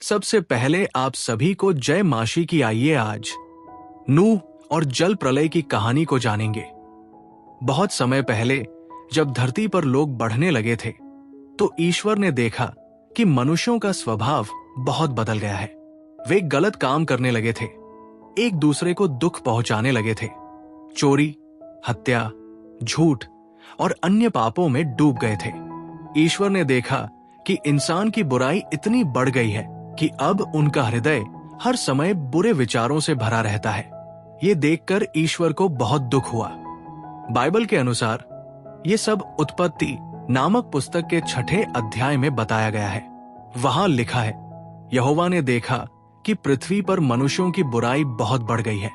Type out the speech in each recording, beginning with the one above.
सबसे पहले आप सभी को जय माशी की। आइए आज नूह और जल प्रलय की कहानी को जानेंगे। बहुत समय पहले जब धरती पर लोग बढ़ने लगे थे तो ईश्वर ने देखा कि मनुष्यों का स्वभाव बहुत बदल गया है। वे गलत काम करने लगे थे, एक दूसरे को दुख पहुंचाने लगे थे, चोरी, हत्या, झूठ और अन्य पापों में डूब गए थे। ईश्वर ने देखा कि इंसान की बुराई इतनी बढ़ गई है कि अब उनका हृदय हर समय बुरे विचारों से भरा रहता है। ये देखकर ईश्वर को बहुत दुख हुआ। बाइबल के अनुसार ये सब उत्पत्ति नामक पुस्तक के 6 अध्याय में बताया गया है। वहां लिखा है, यहोवा ने देखा कि पृथ्वी पर मनुष्यों की बुराई बहुत बढ़ गई है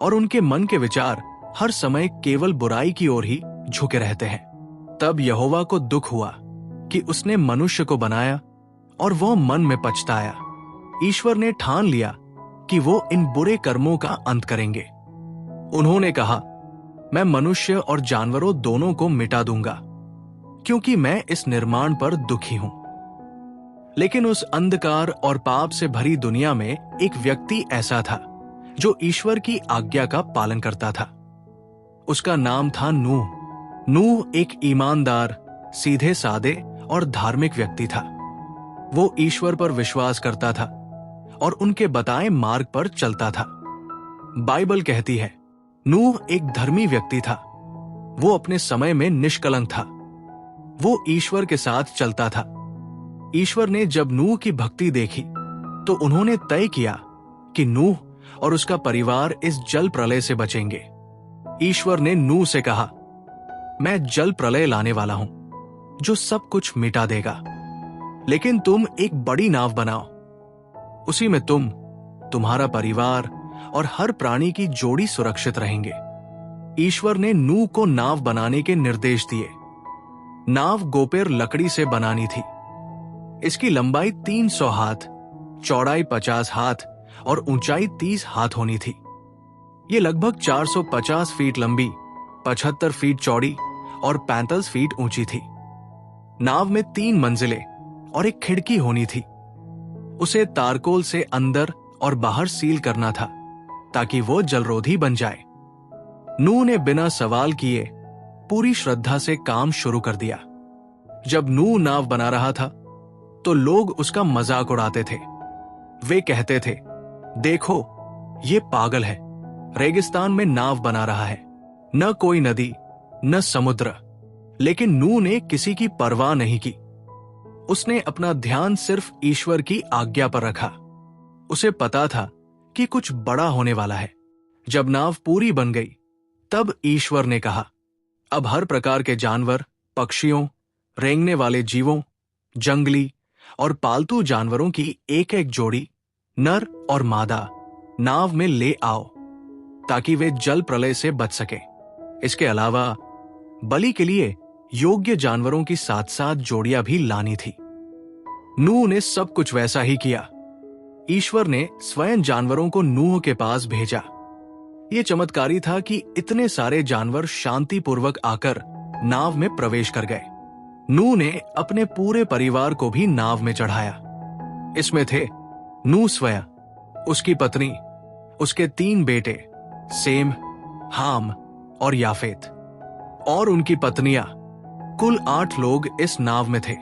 और उनके मन के विचार हर समय केवल बुराई की ओर ही झुके रहते हैं। तब यहोवा को दुख हुआ कि उसने मनुष्य को बनाया और वो मन में पछताया। ईश्वर ने ठान लिया कि वो इन बुरे कर्मों का अंत करेंगे। उन्होंने कहा, मैं मनुष्य और जानवरों दोनों को मिटा दूंगा क्योंकि मैं इस निर्माण पर दुखी हूं। लेकिन उस अंधकार और पाप से भरी दुनिया में एक व्यक्ति ऐसा था जो ईश्वर की आज्ञा का पालन करता था। उसका नाम था नूह। नूह एक ईमानदार, सीधे सादे और धार्मिक व्यक्ति था। वो ईश्वर पर विश्वास करता था और उनके बताए मार्ग पर चलता था। बाइबल कहती है, नूह एक धर्मी व्यक्ति था। वो अपने समय में निष्कलंक था। वो ईश्वर के साथ चलता था। ईश्वर ने जब नूह की भक्ति देखी तो उन्होंने तय किया कि नूह और उसका परिवार इस जल प्रलय से बचेंगे। ईश्वर ने नूह से कहा, मैं जल प्रलय लाने वाला हूं जो सब कुछ मिटा देगा, लेकिन तुम एक बड़ी नाव बनाओ। उसी में तुम, तुम्हारा परिवार और हर प्राणी की जोड़ी सुरक्षित रहेंगे। ईश्वर ने नूह को नाव बनाने के निर्देश दिए। नाव गोपेर लकड़ी से बनानी थी। इसकी लंबाई 300 हाथ, चौड़ाई 50 हाथ और ऊंचाई 30 हाथ होनी थी। ये लगभग 450 फीट लंबी, 75 फीट चौड़ी और 45 फीट ऊंची थी। नाव में 3 मंजिलें और एक खिड़की होनी थी। उसे तारकोल से अंदर और बाहर सील करना था ताकि वो जलरोधी बन जाए। नूह ने बिना सवाल किए पूरी श्रद्धा से काम शुरू कर दिया। जब नूह नाव बना रहा था तो लोग उसका मजाक उड़ाते थे। वे कहते थे, देखो ये पागल है, रेगिस्तान में नाव बना रहा है, न कोई नदी न समुद्र। लेकिन नूह ने किसी की परवाह नहीं की। उसने अपना ध्यान सिर्फ ईश्वर की आज्ञा पर रखा। उसे पता था कि कुछ बड़ा होने वाला है। जब नाव पूरी बन गई तब ईश्वर ने कहा, अब हर प्रकार के जानवर, पक्षियों, रेंगने वाले जीवों, जंगली और पालतू जानवरों की एक एक जोड़ी, नर और मादा, नाव में ले आओ ताकि वे जल प्रलय से बच सके। इसके अलावा बलि के लिए योग्य जानवरों की 7-7 जोड़ियां भी लानी थी। नूह ने सब कुछ वैसा ही किया। ईश्वर ने स्वयं जानवरों को नूह के पास भेजा। यह चमत्कारी था कि इतने सारे जानवर शांतिपूर्वक आकर नाव में प्रवेश कर गए। नूह ने अपने पूरे परिवार को भी नाव में चढ़ाया। इसमें थे नूह स्वयं, उसकी पत्नी, उसके 3 बेटे सेम, हाम और याफेत और उनकी पत्नियां। कुल 8 लोग इस नाव में थे।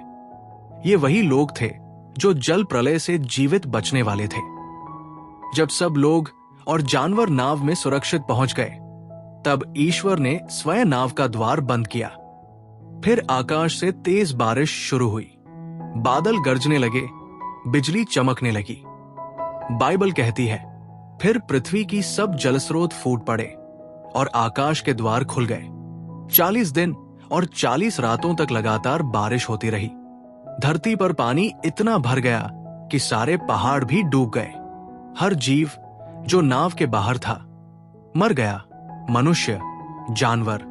ये वही लोग थे जो जल प्रलय से जीवित बचने वाले थे। जब सब लोग और जानवर नाव में सुरक्षित पहुंच गए तब ईश्वर ने स्वयं नाव का द्वार बंद किया। फिर आकाश से तेज बारिश शुरू हुई। बादल गरजने लगे, बिजली चमकने लगी। बाइबल कहती है, फिर पृथ्वी की सब जलस्रोत फूट पड़े और आकाश के द्वार खुल गए। 40 दिन और 40 रातों तक लगातार बारिश होती रही। धरती पर पानी इतना भर गया कि सारे पहाड़ भी डूब गए। हर जीव जो नाव के बाहर था मर गया, मनुष्य, जानवर,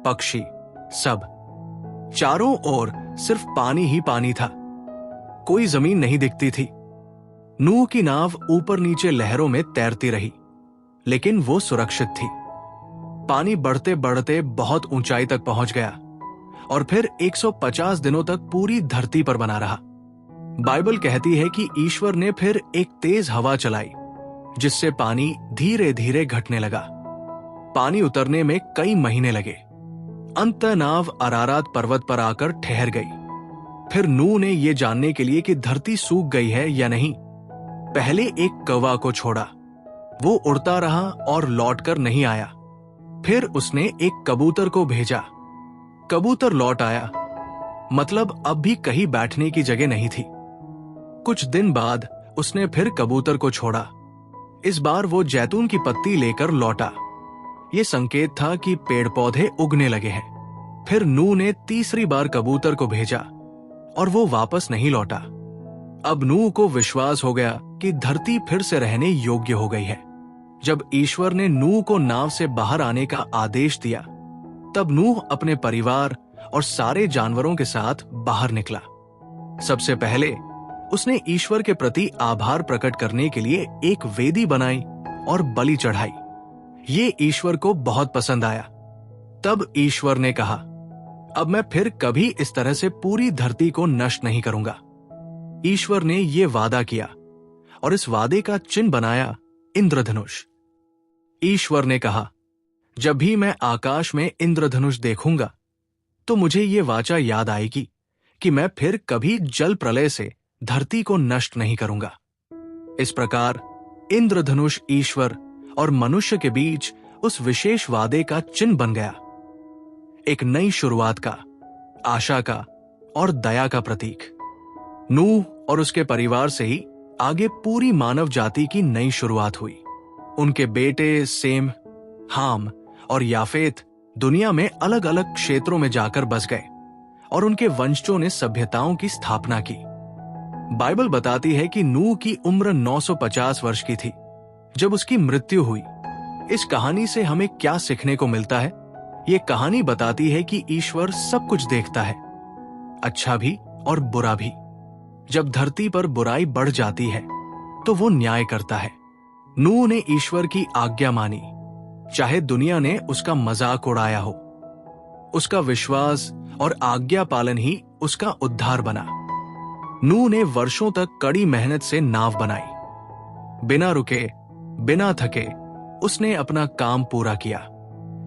पक्षी, सब। चारों ओर सिर्फ पानी ही पानी था। कोई जमीन नहीं दिखती थी। नूह की नाव ऊपर नीचे लहरों में तैरती रही, लेकिन वो सुरक्षित थी। पानी बढ़ते बढ़ते बहुत ऊंचाई तक पहुंच गया और फिर 150 दिनों तक पूरी धरती पर बना रहा। बाइबल कहती है कि ईश्वर ने फिर एक तेज हवा चलाई, जिससे पानी धीरे धीरे घटने लगा। पानी उतरने में कई महीने लगे। अंततः नाव अरारात पर्वत पर आकर ठहर गई। फिर नूह ने यह जानने के लिए कि धरती सूख गई है या नहीं, पहले एक कौवा को छोड़ा। वो उड़ता रहा और लौटकर नहीं आया। फिर उसने एक कबूतर को भेजा। कबूतर लौट आया, मतलब अब भी कहीं बैठने की जगह नहीं थी। कुछ दिन बाद उसने फिर कबूतर को छोड़ा। इस बार वो जैतून की पत्ती लेकर लौटा। ये संकेत था कि पेड़ पौधे उगने लगे हैं। फिर नूह ने तीसरी बार कबूतर को भेजा और वो वापस नहीं लौटा। अब नूह को विश्वास हो गया कि धरती फिर से रहने योग्य हो गई है। जब ईश्वर ने नूह को नाव से बाहर आने का आदेश दिया, तब नूह अपने परिवार और सारे जानवरों के साथ बाहर निकला। सबसे पहले उसने ईश्वर के प्रति आभार प्रकट करने के लिए एक वेदी बनाई और बलि चढ़ाई। ये ईश्वर को बहुत पसंद आया। तब ईश्वर ने कहा, अब मैं फिर कभी इस तरह से पूरी धरती को नष्ट नहीं करूंगा। ईश्वर ने यह वादा किया और इस वादे का चिन्ह बनाया इंद्रधनुष। ईश्वर ने कहा, जब भी मैं आकाश में इंद्रधनुष देखूंगा तो मुझे ये वाचा याद आएगी कि मैं फिर कभी जल प्रलय से धरती को नष्ट नहीं करूंगा। इस प्रकार इंद्रधनुष ईश्वर और मनुष्य के बीच उस विशेष वादे का चिन्ह बन गया, एक नई शुरुआत का, आशा का और दया का प्रतीक। नूह और उसके परिवार से ही आगे पूरी मानव जाति की नई शुरुआत हुई। उनके बेटे सेम, हाम और याफेत दुनिया में अलग अलग क्षेत्रों में जाकर बस गए और उनके वंशजों ने सभ्यताओं की स्थापना की। बाइबल बताती है कि नूह की उम्र 950 वर्ष की थी जब उसकी मृत्यु हुई। इस कहानी से हमें क्या सीखने को मिलता है? ये कहानी बताती है कि ईश्वर सब कुछ देखता है, अच्छा भी और बुरा भी। जब धरती पर बुराई बढ़ जाती है तो वो न्याय करता है। नूह ने ईश्वर की आज्ञा मानी, चाहे दुनिया ने उसका मजाक उड़ाया हो। उसका विश्वास और आज्ञा पालन ही उसका उद्धार बना। नूह ने वर्षों तक कड़ी मेहनत से नाव बनाई। बिना रुके, बिना थके उसने अपना काम पूरा किया।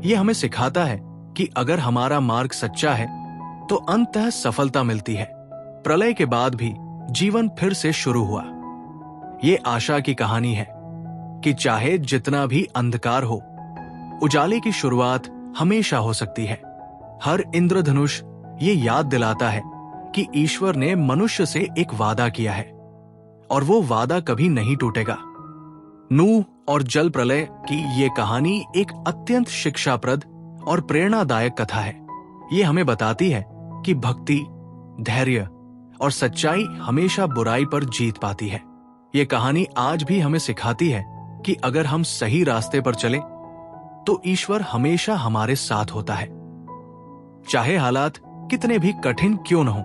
यह हमें सिखाता है कि अगर हमारा मार्ग सच्चा है तो अंततः सफलता मिलती है। प्रलय के बाद भी जीवन फिर से शुरू हुआ। ये आशा की कहानी है कि चाहे जितना भी अंधकार हो, उजाले की शुरुआत हमेशा हो सकती है। हर इंद्रधनुष ये याद दिलाता है कि ईश्वर ने मनुष्य से एक वादा किया है और वो वादा कभी नहीं टूटेगा। नूह और जल प्रलय की ये कहानी एक अत्यंत शिक्षाप्रद और प्रेरणादायक कथा है। ये हमें बताती है कि भक्ति, धैर्य और सच्चाई हमेशा बुराई पर जीत पाती है। ये कहानी आज भी हमें सिखाती है कि अगर हम सही रास्ते पर चलें तो ईश्वर हमेशा हमारे साथ होता है, चाहे हालात कितने भी कठिन क्यों न हो।